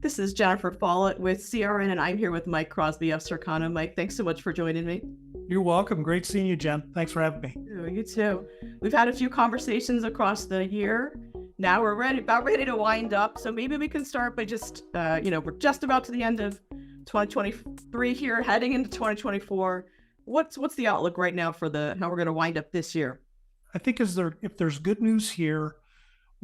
This is Jennifer Follett with CRN, and I'm here with Mike Crosby of Circana. Mike, thanks so much for joining me. You're welcome. Great seeing you, Jen. Thanks for having me. You too. We've had a few conversations across the year. Now we're ready to wind up. So maybe we can start by we're just about to the end of 2023 here, heading into 2024. What's the outlook right now for how we're going to wind up this year? I think if there's good news here,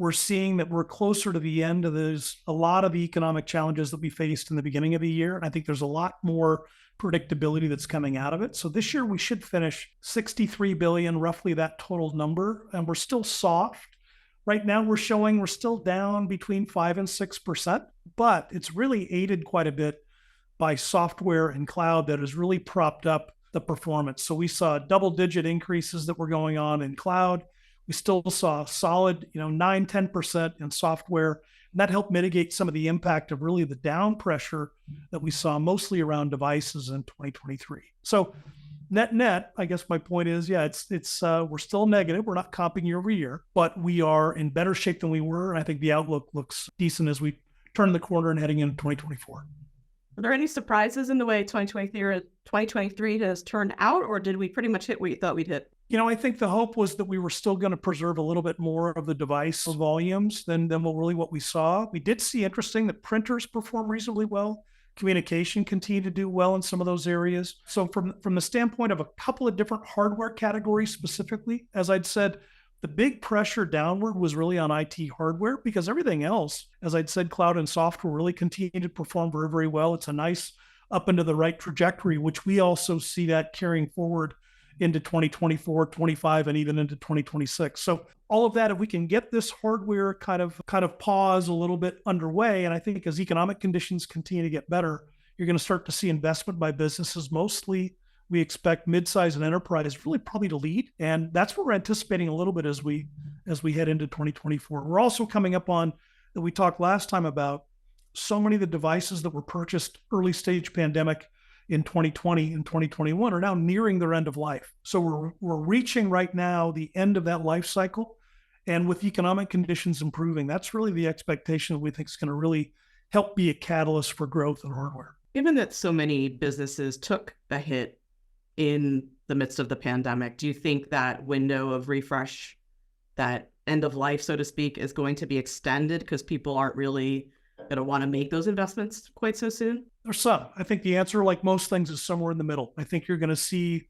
we're seeing that we're closer to the end of a lot of the economic challenges that we faced in the beginning of the year. And I think there's a lot more predictability that's coming out of it. So this year we should finish 63 billion, roughly that total number. And we're still soft. Right now we're still down between 5 and 6%, but it's really aided quite a bit by software and cloud that has really propped up the performance. So we saw double-digit increases that were going on in cloud. We still saw solid, 9, 10% in software. And that helped mitigate some of the impact of really the down pressure that we saw mostly around devices in 2023. So net, I guess my point is, we're still negative. We're not comping year over year, but we are in better shape than we were. And I think the outlook looks decent as we turn the corner and heading into 2024. Are there any surprises in the way 2023 has turned out, or did we pretty much hit what you thought we'd hit? I think the hope was that we were still going to preserve a little bit more of the device volumes than what we saw. We did see interesting that printers perform reasonably well. Communication continued to do well in some of those areas. So from the standpoint of a couple of different hardware categories specifically, as I'd said, the big pressure downward was really on IT hardware because everything else, as I'd said, cloud and software really continued to perform very, very well. It's a nice up into the right trajectory, which we also see that carrying forward into 2024, 25, and even into 2026. So all of that, if we can get this hardware kind of pause a little bit underway, and I think as economic conditions continue to get better, you're going to start to see investment by businesses. Mostly, we expect midsize and enterprise really probably to lead, and that's what we're anticipating a little bit as we head into 2024. We're also coming up on that we talked last time about so many of the devices that were purchased early stage pandemic in 2020 and 2021 are now nearing their end of life. So we're reaching right now the end of that life cycle. And with economic conditions improving, that's really the expectation that we think is going to really help be a catalyst for growth in hardware. Given that so many businesses took a hit in the midst of the pandemic, do you think that window of refresh, that end of life, so to speak, is going to be extended because people aren't really going to want to make those investments quite so soon? There's some. I think the answer, like most things, is somewhere in the middle. I think you're going to see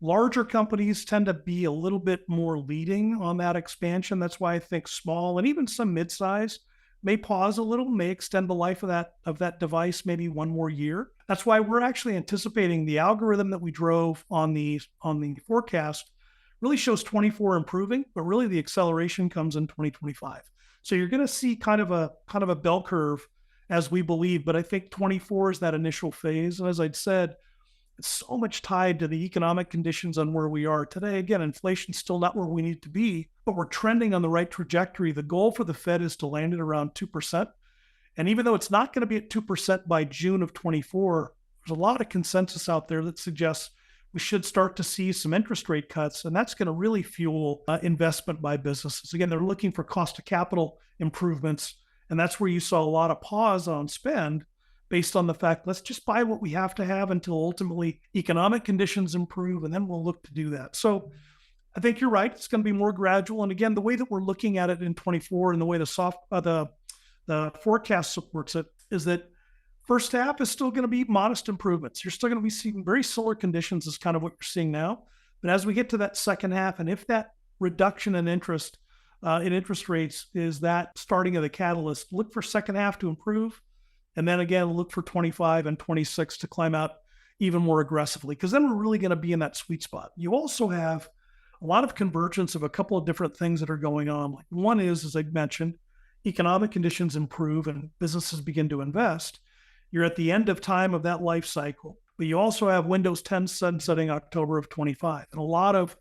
larger companies tend to be a little bit more leading on that expansion. That's why I think small and even some midsize may pause a little, may extend the life of that device maybe one more year. That's why we're actually anticipating the algorithm that we drove on the forecast really shows 24 improving, but really the acceleration comes in 2025. So you're going to see kind of a bell curve as we believe, but I think 24 is that initial phase. And as I'd said, it's so much tied to the economic conditions on where we are today. Again, inflation's still not where we need to be, but we're trending on the right trajectory. The goal for the Fed is to land it around 2%. And even though it's not going to be at 2% by June of 24, there's a lot of consensus out there that suggests we should start to see some interest rate cuts, and that's going to really fuel investment by businesses. Again, they're looking for cost of capital improvements, and that's where you saw a lot of pause on spend based on the fact, let's just buy what we have to have until ultimately economic conditions improve, and then we'll look to do that. So I think you're right. It's going to be more gradual. And again, the way that we're looking at it in 24 and the way the forecast supports it is that first half is still going to be modest improvements. You're still going to be seeing very similar conditions as kind of what you're seeing now. But as we get to that second half, and if that reduction in interest rates is that starting of the catalyst, look for second half to improve. And then again, look for 25 and 26 to climb out even more aggressively, because then we're really going to be in that sweet spot. You also have a lot of convergence of a couple of different things that are going on. Like one is, as I mentioned, economic conditions improve and businesses begin to invest. You're at the end of time of that life cycle, but you also have Windows 10 sunsetting October of 25. And a lot of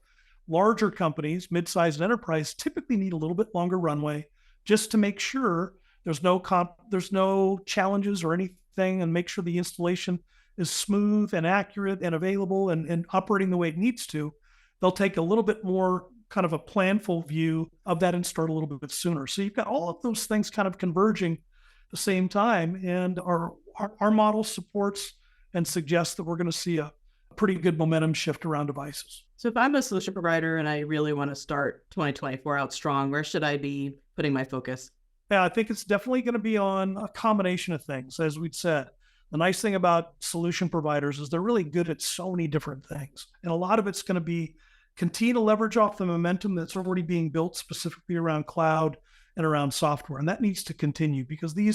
larger companies, mid-sized and enterprise, typically need a little bit longer runway just to make sure there's no challenges or anything, and make sure the installation is smooth and accurate and available and operating the way it needs to. They'll take a little bit more kind of a planful view of that and start a little bit sooner. So you've got all of those things kind of converging the same time. And our model supports and suggests that we're going to see a pretty good momentum shift around devices. So if I'm a solution provider and I really want to start 2024 out strong, where should I be putting my focus? Yeah, I think it's definitely going to be on a combination of things. As we'd said, the nice thing about solution providers is they're really good at so many different things. And a lot of it's going to be continue to leverage off the momentum that's already being built specifically around cloud and around software. And that needs to continue because the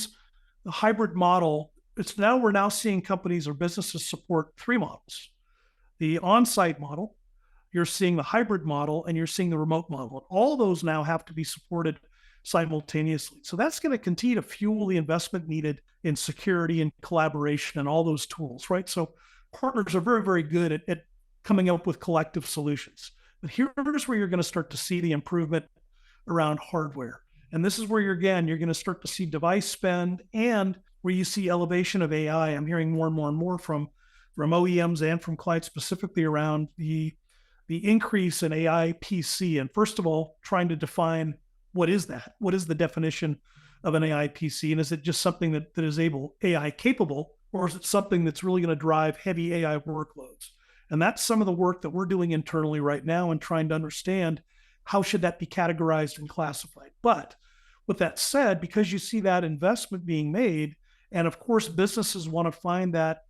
hybrid model, we're now seeing companies or businesses support three models. The on-site model, you're seeing the hybrid model, and you're seeing the remote model. And all those now have to be supported simultaneously. So that's going to continue to fuel the investment needed in security and collaboration and all those tools, right? So partners are very, very good at coming up with collective solutions. But here's where you're going to start to see the improvement around hardware. And this is where you're going to start to see device spend and where you see elevation of AI. I'm hearing more and more and more from OEMs and from clients specifically around the increase in AI PC. And first of all, trying to define what is that? What is the definition of an AI PC? And is it just something that is AI capable, or is it something that's really going to drive heavy AI workloads? And that's some of the work that we're doing internally right now and trying to understand how should that be categorized and classified. But with that said, because you see that investment being made, and of course, businesses want to find that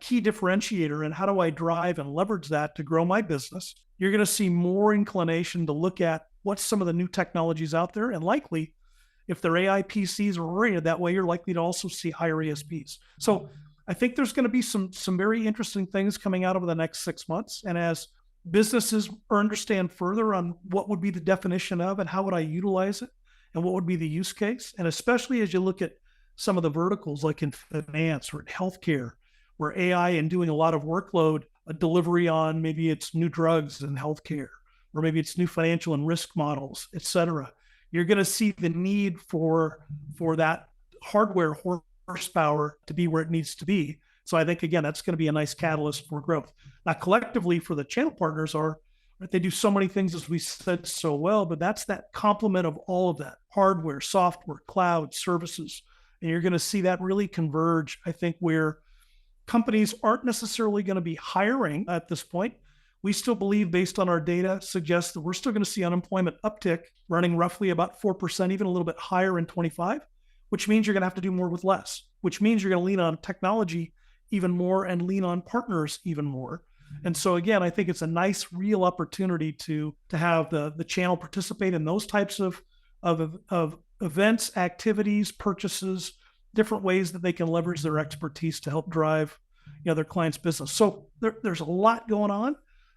key differentiator and how do I drive and leverage that to grow my business, you're going to see more inclination to look at what's some of the new technologies out there. And likely, if their AI PCs are oriented that way, you're likely to also see higher ASPs. So I think there's going to be some very interesting things coming out over the next 6 months. And as businesses understand further on what would be the definition of and how would I utilize it and what would be the use case, and especially as you look at some of the verticals like in finance or in healthcare, where AI and doing a lot of workload delivery on maybe it's new drugs in healthcare, or maybe it's new financial and risk models, et cetera. You're going to see the need for that hardware horsepower to be where it needs to be. So I think, again, that's going to be a nice catalyst for growth. Now, collectively for the channel partners they do so many things, as we said so well, but that's that complement of all of that: hardware, software, cloud, services. And you're going to see that really converge, I think, where companies aren't necessarily going to be hiring at this point. We still believe, based on our data, suggests that we're still going to see unemployment uptick running roughly about 4%, even a little bit higher in 25, which means you're going to have to do more with less, which means you're going to lean on technology even more and lean on partners even more. And so again, I think it's a nice real opportunity to have the channel participate in those types of events, activities, purchases, different ways that they can leverage their expertise to help drive their clients' business. So there's a lot going on,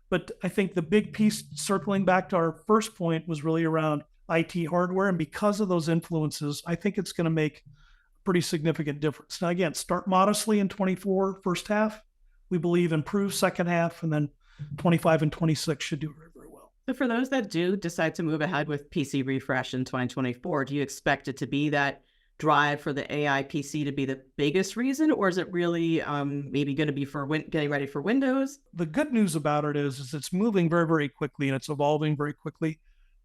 but I think the big piece, circling back to our first point, was really around IT hardware. And because of those influences, I think it's going to make a pretty significant difference. Now, again, start modestly in 24 first half. We believe improve second half, and then 25 and 26 should do very, very well. So for those that do decide to move ahead with PC refresh in 2024, do you expect it to be that drive for the AI PC to be the biggest reason, or is it really maybe going to be for getting ready for Windows? The good news about it is it's moving very, very quickly and it's evolving very quickly,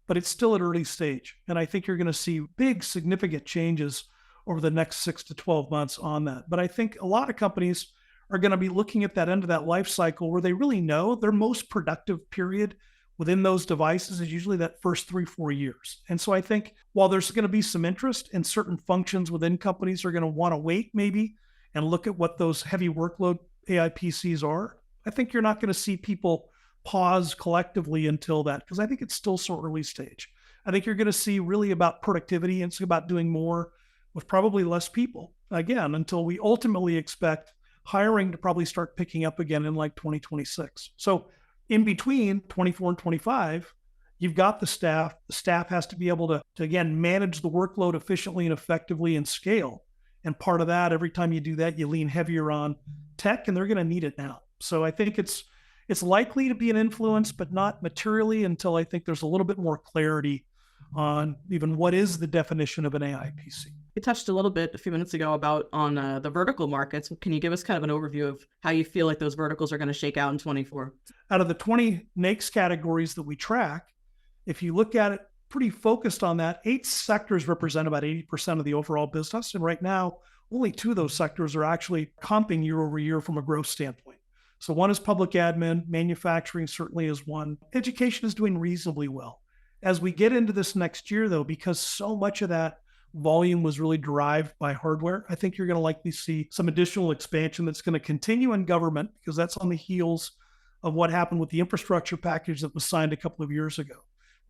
but it's still at early stage. And I think you're going to see big, significant changes over the next 6 to 12 months on that. But I think a lot of companies are going to be looking at that end of that life cycle where they really know their most productive period within those devices is usually that first 3-4 years. And so I think while there's going to be some interest in certain functions within companies are going to want to wait maybe and look at what those heavy workload AI PCs are, I think you're not going to see people pause collectively until that, because I think it's still so early stage. I think you're going to see really about productivity, and it's about doing more with probably less people, again, until we ultimately expect hiring to probably start picking up again in like 2026. So in between 24 and 25, you've got the staff. The staff has to be able to again, manage the workload efficiently and effectively and scale. And part of that, every time you do that, you lean heavier on tech, and they're going to need it now. So I think it's likely to be an influence, but not materially until I think there's a little bit more clarity on even what is the definition of an AI PC. You touched a little bit a few minutes ago about on the vertical markets. Can you give us kind of an overview of how you feel like those verticals are going to shake out in 24? Out of the 20 NAICS categories that we track, if you look at it pretty focused on that. 8 sectors represent about 80% of the overall business. And right now, only 2 of those sectors are actually comping year over year from a growth standpoint. So one is public admin, manufacturing certainly is one. Education is doing reasonably well. As we get into this next year, though, because so much of that volume was really derived by hardware, I think you're going to likely see some additional expansion that's going to continue in government, because that's on the heels of what happened with the infrastructure package that was signed a couple of years ago.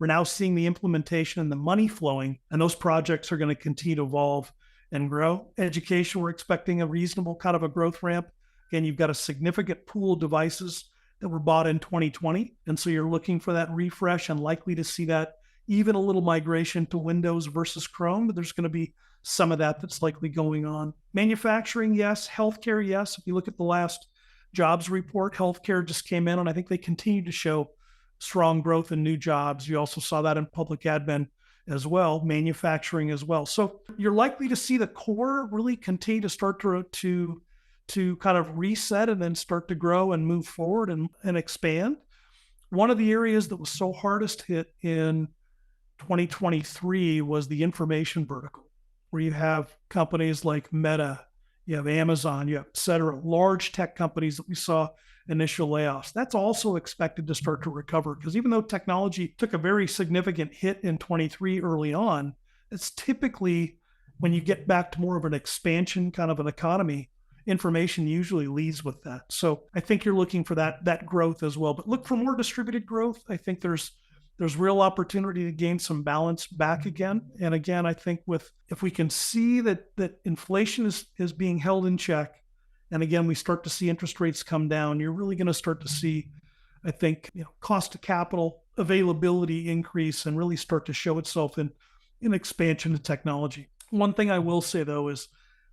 We're now seeing the implementation and the money flowing, and those projects are going to continue to evolve and grow. Education, we're expecting a reasonable kind of a growth ramp. Again, you've got a significant pool of devices that were bought in 2020. And so you're looking for that refresh and likely to see that even a little migration to Windows versus Chrome. But there's going to be some of that that's likely going on. Manufacturing, yes. Healthcare, yes. If you look at the last jobs report, healthcare just came in, and I think they continue to show strong growth in new jobs. You also saw that in public admin as well, manufacturing as well. So you're likely to see the core really continue to start to kind of reset and then start to grow and move forward and expand. One of the areas that was so hardest hit in 2023 was the information vertical, where you have companies like Meta, you have Amazon, you have et cetera, large tech companies that we saw initial layoffs. That's also expected to start to recover, because even though technology took a very significant hit in 23 early on, it's typically when you get back to more of an expansion kind of an economy, information usually leads with that. So I think you're looking for that growth as well. But look for more distributed growth. I think there's real opportunity to gain some balance back again. And again, I think if we can see that inflation is being held in check, and again, we start to see interest rates come down, you're really going to start to see, I think, cost of capital availability increase and really start to show itself in expansion of technology. One thing I will say, though, is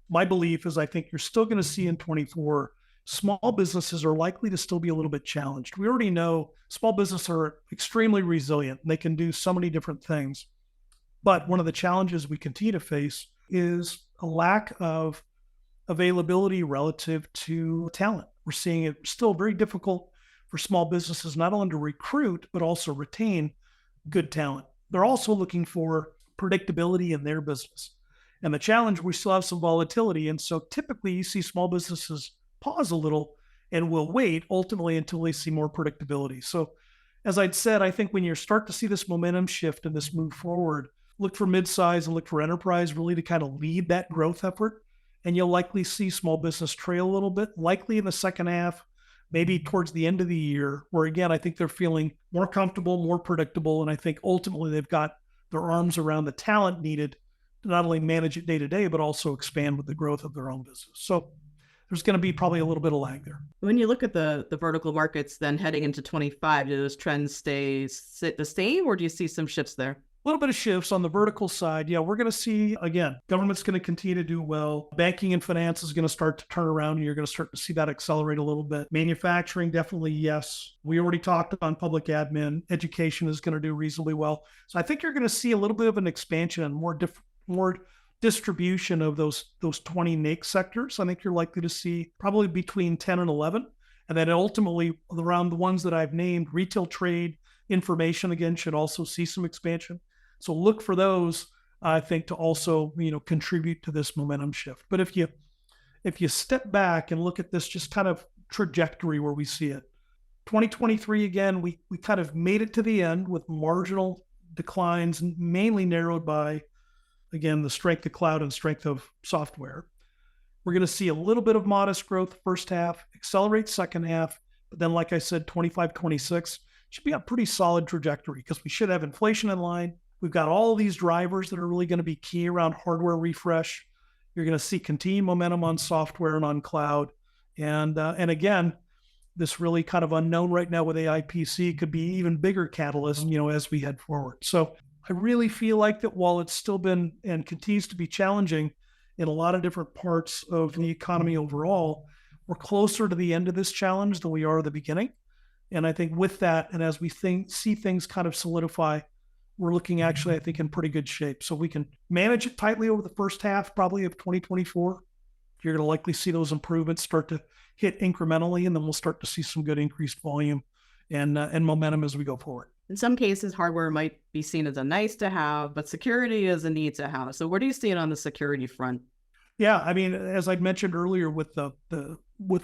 my belief is I think you're still going to see in 24, small businesses are likely to still be a little bit challenged. We already know small businesses are extremely resilient. They can do so many different things. But one of the challenges we continue to face is a lack of availability relative to talent. We're seeing it still very difficult for small businesses not only to recruit, but also retain good talent. They're also looking for predictability in their business. And the challenge, we still have some volatility. And so typically you see small businesses pause a little and will wait ultimately until they see more predictability. So as I'd said, I think when you start to see this momentum shift and this move forward, look for midsize and look for enterprise really to kind of lead that growth effort. And you'll likely see small business trail a little bit, likely in the second half, maybe towards the end of the year, where again, I think they're feeling more comfortable, more predictable. And I think ultimately they've got their arms around the talent needed to not only manage it day to day, but also expand with the growth of their own business. So there's going to be probably a little bit of lag there. When you look at the vertical markets, then heading into 25, do those trends stay the same, or do you see some shifts there? A little bit of shifts on the vertical side. Yeah, we're going to see, again, government's going to continue to do well. Banking and finance is going to start to turn around, and you're going to start to see that accelerate a little bit. Manufacturing, definitely, yes. We already talked on public admin. Education is going to do reasonably well. So I think you're going to see a little bit of an expansion and more distribution of those 20 NAICS sectors. I think you're likely to see probably between 10 and 11. And then ultimately around the ones that I've named, retail, trade, information, again, should also see some expansion. So look for those, I think, to also, contribute to this momentum shift. But if you step back and look at this just kind of trajectory where we see it, 2023, again, we kind of made it to the end with marginal declines, mainly narrowed by, again, the strength of cloud and strength of software. We're going to see a little bit of modest growth first half, accelerate second half, but then, like I said, 25, 26 should be a pretty solid trajectory because we should have inflation in line. We've got all these drivers that are really going to be key around hardware refresh. You're going to see continued momentum on software and on cloud. And again, this really kind of unknown right now with AI PC could be even bigger catalyst, as we head forward. So I really feel like that while it's still been and continues to be challenging in a lot of different parts of the economy overall, we're closer to the end of this challenge than we are at the beginning. And I think with that, and as we see things kind of solidify, we're looking actually, I think, in pretty good shape. So we can manage it tightly over the first half, probably of 2024. You're going to likely see those improvements start to hit incrementally, and then we'll start to see some good increased volume and momentum as we go forward. In some cases, hardware might be seen as a nice to have, but security is a need to have. So where do you see it on the security front? Yeah, I mean, as I mentioned earlier, with the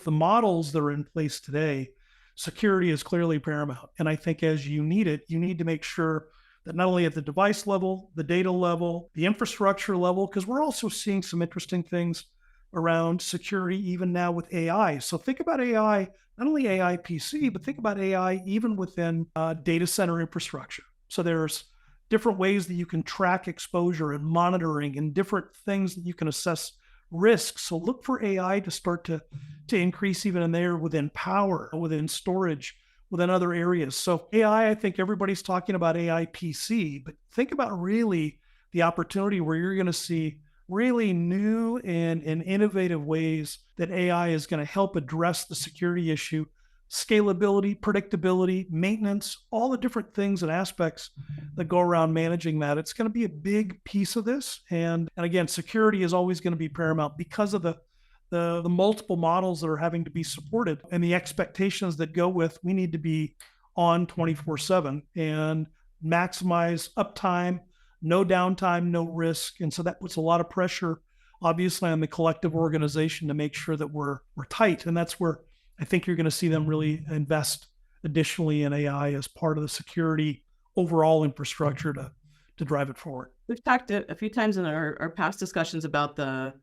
models that are in place today, security is clearly paramount. And I think as you need it, you need to make sure that not only at the device level, the data level, the infrastructure level, because we're also seeing some interesting things around security even now with AI. So think about AI, not only AI PC, but think about AI even within data center infrastructure. So there's different ways that you can track exposure and monitoring and different things that you can assess risks. So look for AI to start to increase even in there within power, within storage, within other areas. So AI, I think everybody's talking about AI PC, but think about really the opportunity where you're going to see really new and innovative ways that AI is going to help address the security issue, scalability, predictability, maintenance, all the different things and aspects that go around managing that. It's going to be a big piece of this. And again, security is always going to be paramount because of the multiple models that are having to be supported and the expectations that go with we need to be on 24/7 and maximize uptime, no downtime, no risk. And so that puts a lot of pressure, obviously, on the collective organization to make sure that we're tight. And that's where I think you're going to see them really invest additionally in AI as part of the security overall infrastructure to drive it forward. We've talked a few times in our past discussions about the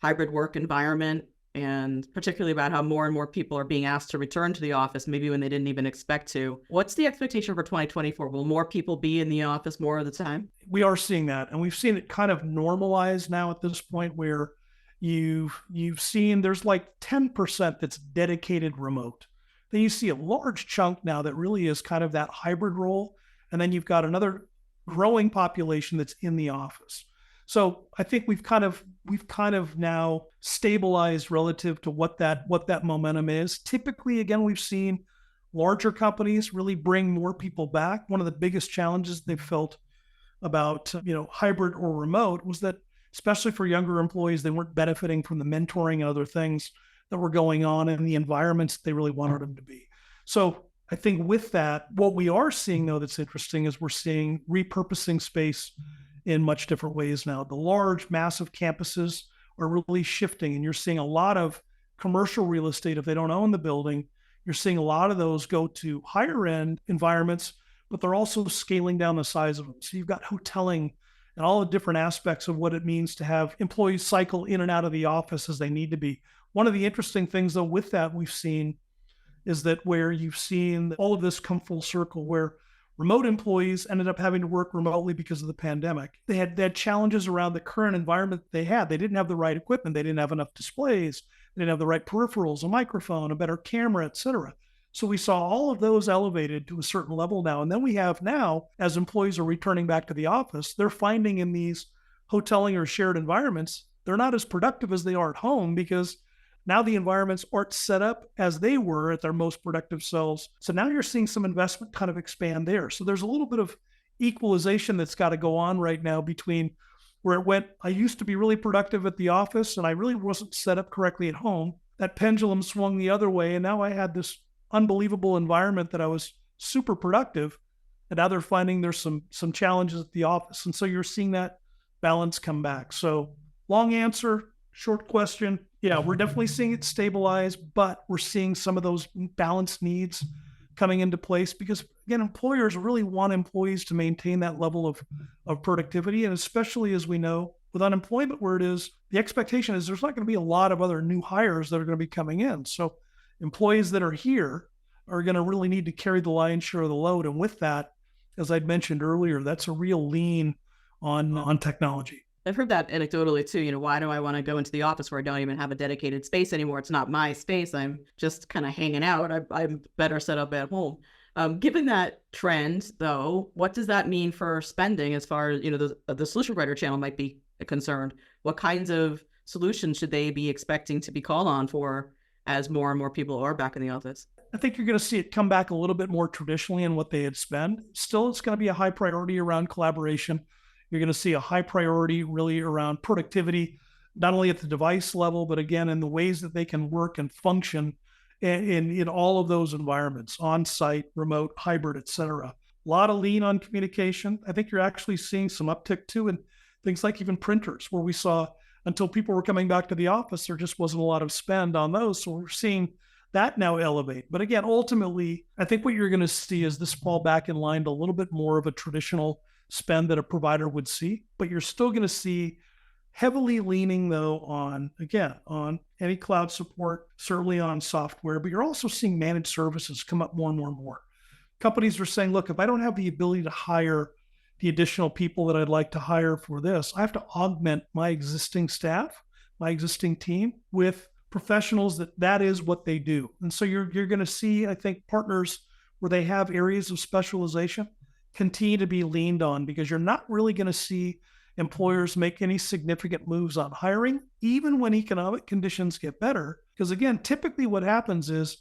hybrid work environment, and particularly about how more and more people are being asked to return to the office, maybe when they didn't even expect to. What's the expectation for 2024? Will more people be in the office more of the time? We are seeing that, and we've seen it kind of normalize now at this point where you've seen there's like 10% that's dedicated remote. Then you see a large chunk now that really is kind of that hybrid role, and then you've got another growing population that's in the office. So I think we've kind of now stabilized relative to what that momentum is. Typically, again, we've seen larger companies really bring more people back. One of the biggest challenges they've felt about hybrid or remote was that, especially for younger employees, they weren't benefiting from the mentoring and other things that were going on in the environments they really wanted them to be. So I think with that, what we are seeing though that's interesting is we're seeing repurposing space in much different ways now. The large, massive campuses are really shifting, and you're seeing a lot of commercial real estate. If they don't own the building, you're seeing a lot of those go to higher end environments, but they're also scaling down the size of them. So you've got hoteling and all the different aspects of what it means to have employees cycle in and out of the office as they need to be. One of the interesting things, though, with that we've seen is that where you've seen all of this come full circle, where remote employees ended up having to work remotely because of the pandemic. They had challenges around the current environment they had. They didn't have the right equipment. They didn't have enough displays. They didn't have the right peripherals, a microphone, a better camera, et cetera. So we saw all of those elevated to a certain level now. And then we have now, as employees are returning back to the office, they're finding in these hoteling or shared environments, they're not as productive as they are at home because now the environments aren't set up as they were at their most productive selves. So now you're seeing some investment kind of expand there. So there's a little bit of equalization that's got to go on right now between where it went, I used to be really productive at the office and I really wasn't set up correctly at home. That pendulum swung the other way. And now I had this unbelievable environment that I was super productive. And now they're finding there's some challenges at the office. And so you're seeing that balance come back. So long answer, short question. Yeah, we're definitely seeing it stabilize, but we're seeing some of those balanced needs coming into place because, again, employers really want employees to maintain that level of productivity. And especially as we know, with unemployment where it is, the expectation is there's not going to be a lot of other new hires that are going to be coming in. So employees that are here are going to really need to carry the lion's share of the load. And with that, as I'd mentioned earlier, that's a real lean on technology. I've heard that anecdotally too. Why do I want to go into the office where I don't even have a dedicated space anymore? It's not my space. I'm just kind of hanging out. I'm better set up at home. Given that trend, though, what does that mean for spending as far as, the solution provider channel might be concerned? What kinds of solutions should they be expecting to be called on for as more and more people are back in the office? I think you're going to see it come back a little bit more traditionally in what they had spent. Still, it's going to be a high priority around collaboration. You're going to see a high priority really around productivity, not only at the device level, but again, in the ways that they can work and function in all of those environments, on-site, remote, hybrid, et cetera. A lot of lean on communication. I think you're actually seeing some uptick too in things like even printers, where we saw until people were coming back to the office, there just wasn't a lot of spend on those. So we're seeing that now elevate. But again, ultimately, I think what you're going to see is this fall back in line to a little bit more of a traditional spend that a provider would see. But you're still going to see heavily leaning though on, again, on any cloud support, certainly on software, but you're also seeing managed services come up more and more and more. Companies are saying, look, if I don't have the ability to hire the additional people that I'd like to hire for this, I have to augment my existing staff, my existing team with professionals that is what they do. And so you're going to see, I think, partners where they have areas of specialization continue to be leaned on, because you're not really going to see employers make any significant moves on hiring, even when economic conditions get better. Because again, typically what happens is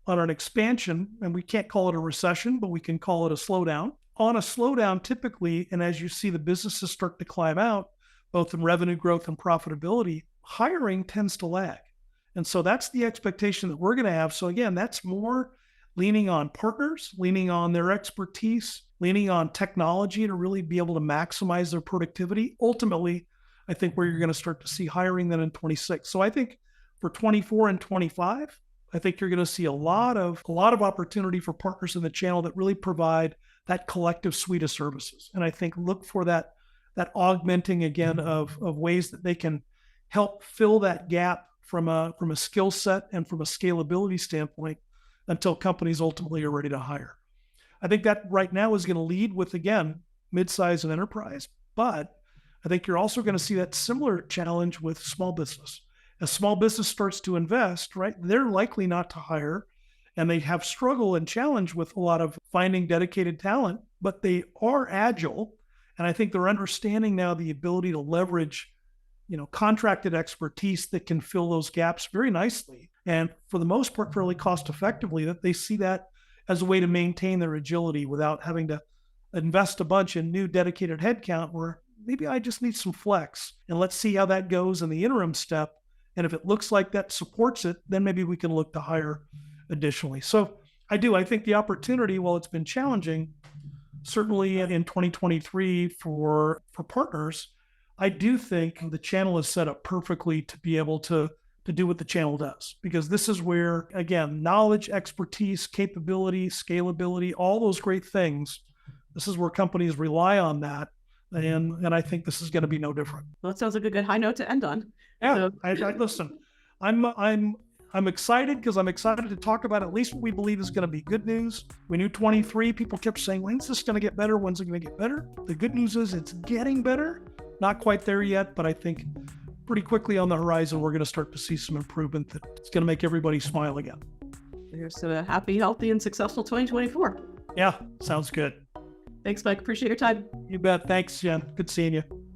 on an expansion, and we can't call it a recession, but we can call it a slowdown. On a slowdown, typically, and as you see the businesses start to climb out, both in revenue growth and profitability, hiring tends to lag. And so that's the expectation that we're going to have. So again, that's more leaning on partners, leaning on their expertise, leaning on technology to really be able to maximize their productivity. Ultimately, I think where you're going to start to see hiring then in 26. So I think for 24 and 25, I think you're going to see a lot of opportunity for partners in the channel that really provide that collective suite of services. And I think look for that augmenting again of ways that they can help fill that gap from a skill set and from a scalability standpoint until companies ultimately are ready to hire. I think that right now is going to lead with, again, midsize and enterprise, but I think you're also going to see that similar challenge with small business. As small business starts to invest, right, they're likely not to hire, and they have struggle and challenge with a lot of finding dedicated talent, but they are agile. And I think they're understanding now the ability to leverage, contracted expertise that can fill those gaps very nicely. And for the most part, fairly cost effectively, that they see that as a way to maintain their agility without having to invest a bunch in new dedicated headcount, where maybe I just need some flex, and let's see how that goes in the interim step. And if it looks like that supports it, then maybe we can look to hire additionally. So I think the opportunity, while it's been challenging, certainly in 2023 for partners, I do think the channel is set up perfectly to be able to do what the channel does. Because this is where, again, knowledge, expertise, capability, scalability, all those great things, this is where companies rely on that. And I think this is going to be no different. Well, that sounds like a good high note to end on. Yeah, So, I listen. I'm excited because I'm excited to talk about at least what we believe is going to be good news. We knew 23. People kept saying, "When's this going to get better? When's it going to get better?" The good news is it's getting better. Not quite there yet, but I think pretty quickly on the horizon we're going to start to see some improvement that's going to make everybody smile again. here's to a happy, healthy, and successful 2024. Yeah, sounds good. Thanks, Mike. Appreciate your time. You bet. Thanks, Jen. Good seeing you.